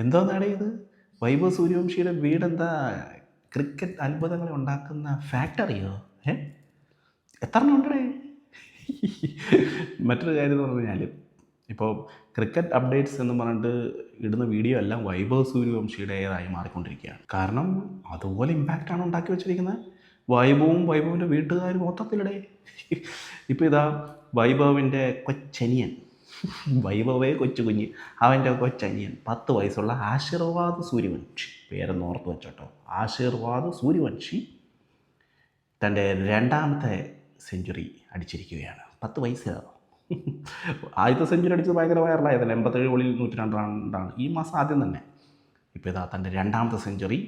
എന്തോന്നാണ് ഇത്? വൈഭവ് സൂര്യവംശിയുടെ വീടെന്താ ക്രിക്കറ്റ് അത്ഭുതങ്ങളെ ഉണ്ടാക്കുന്ന ഫാക്ടറിയോ? ഏ എത്ര എണ്ണം ഉണ്ടടേ? മറ്റൊരു കാര്യം എന്ന് പറഞ്ഞു കഴിഞ്ഞാൽ ഇപ്പോൾ ക്രിക്കറ്റ് അപ്ഡേറ്റ്സ് എന്ന് പറഞ്ഞിട്ട് ഇടുന്ന വീഡിയോ എല്ലാം വൈഭവ് സൂര്യവംശിയുടേതായി മാറിക്കൊണ്ടിരിക്കുകയാണ്. കാരണം അതുപോലെ ഇമ്പാക്റ്റാണ് ഉണ്ടാക്കി വെച്ചിരിക്കുന്നത്. വൈഭവിൻ്റെ വീട്ടുകാർ മൊത്തത്തിലിടെ ഇപ്പോൾ ഇതാ വൈഭവിൻ്റെ കൊച്ചനിയൻ, വൈഭവേ കൊച്ചു കുഞ്ഞ്, അവൻ്റെ കൊച്ചനിയൻ 10 വയസ്സുള്ള ആശീർവാദ് സൂര്യവംശി, പേരൊന്ന് ഓർത്ത് വെച്ചോട്ടോ, ആശീർവാദ് സൂര്യവംശി തൻ്റെ 2ാമത്തെ സെഞ്ചുറി അടിച്ചിരിക്കുകയാണ്. 10 വയസ്സിലാണ്. ആദ്യത്തെ സെഞ്ചുറി അടിച്ചത് ഭയങ്കര വൈറലായതല്ലേ, 87 ബോളിൽ 102 റണ്ണാണ് ഈ മാസം ആദ്യം തന്നെ. ഇപ്പോൾ ഇതാ തൻ്റെ 2ാമത്തെ സെഞ്ചുറി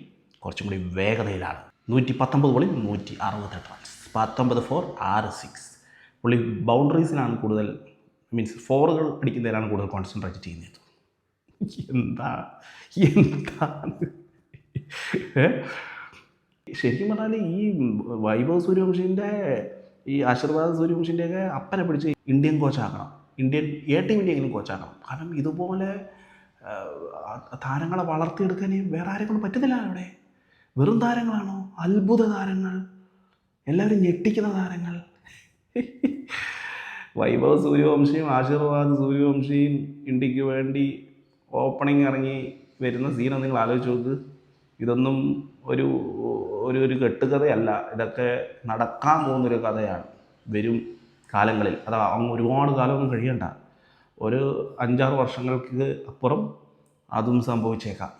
കുറച്ചും കൂടി വേഗതയിലാണ്. 119 ബോളിൽ 168 റൺസ്, 19 ഫോർ 6 സിക്സ്. പുള്ളി ബൗണ്ടറീസിലാണ് കൂടുതൽ, മീൻസ് ഫോറുകൾ അടിക്കുന്നതിലാണ് കൂടുതൽ കോൺസെൻട്രേറ്റ് ചെയ്യുന്നത്. എന്താണ് ശരിക്കും പറഞ്ഞാൽ ഈ വൈഭവ് സൂര്യവംശിൻ്റെ ഈ ആശീർവാദ് സൂര്യവംശിൻ്റെയൊക്കെ അപ്പനെ പിടിച്ച് ഇന്ത്യൻ കോച്ചാക്കണം, ഇന്ത്യൻ ടീം ഇന്ത്യയെങ്കിലും കോച്ചാക്കണം. കാരണം ഇതുപോലെ താരങ്ങളെ വളർത്തിയെടുക്കാൻ വേറെ ആരെ കൊണ്ട് പറ്റുന്നില്ല. അവിടെ വെറും താരങ്ങളാണോ? അത്ഭുത താരങ്ങൾ, എല്ലാവരും ഞെട്ടിക്കുന്ന താരങ്ങൾ. വൈഭവ് സൂര്യവംശിയും ആശീർവാദ് സൂര്യവംശിയും ഇന്ത്യക്ക് വേണ്ടി ഓപ്പണിംഗ് ഇറങ്ങി വരുന്ന സീന നിങ്ങൾ ആലോചിച്ച് നോക്ക്. ഇതൊന്നും ഒരു ഒരു കെട്ടുകഥയല്ല, ഇതൊക്കെ നടക്കാൻ പോകുന്നൊരു കഥയാണ് വരും കാലങ്ങളിൽ. അത് ഒരുപാട് കാലമൊന്നും കഴിയണ്ട, ഒരു 5-6 വർഷങ്ങൾക്ക് അപ്പുറം അതും സംഭവിച്ചേക്കാം.